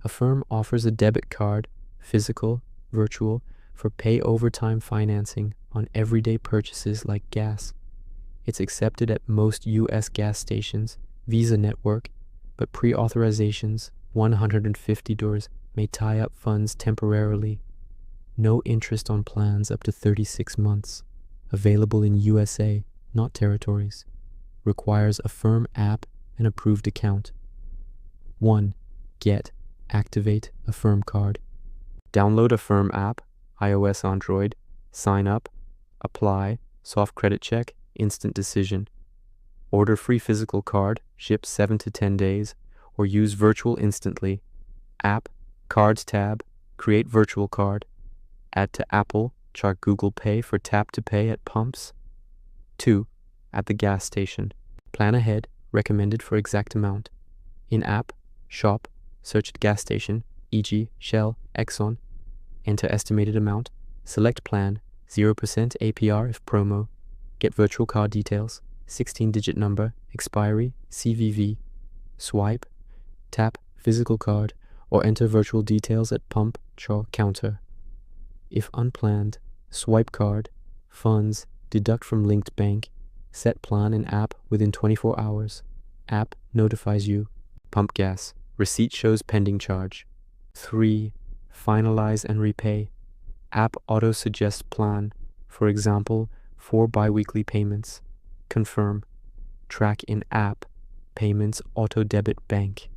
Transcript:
Affirm offers a debit card, physical, virtual, for pay overtime financing on everyday purchases like gas. It's accepted at most U.S. gas stations, Visa network, but pre-authorizations, $150, may tie up funds temporarily. No interest on plans up to 36 months. Available in USA, not territories. Requires Affirm app and approved account. 1. Activate Affirm Card. Download Affirm app, iOS, Android, sign up, apply, soft credit check, instant decision. Order free physical card, ship 7 to 10 days, or use virtual instantly. App, Cards tab, create virtual card. Add to Apple, chart Google Pay for tap to pay at pumps. 2. At the gas station. Plan ahead, recommended for exact amount. In app, shop, search at gas station, e.g. Shell, Exxon. Enter estimated amount. Select plan, 0% APR if promo. Get virtual card details, 16-digit number, expiry, CVV. Swipe, tap physical card, or enter virtual details at pump, char, counter. If unplanned, swipe card, funds, deduct from linked bank, set plan in app within 24 hours. App notifies you. Pump gas. Receipt shows pending charge. 3. Finalize and repay. App auto-suggests plan, for example, 4 biweekly payments. Confirm. Track in app. Payments auto-debit bank.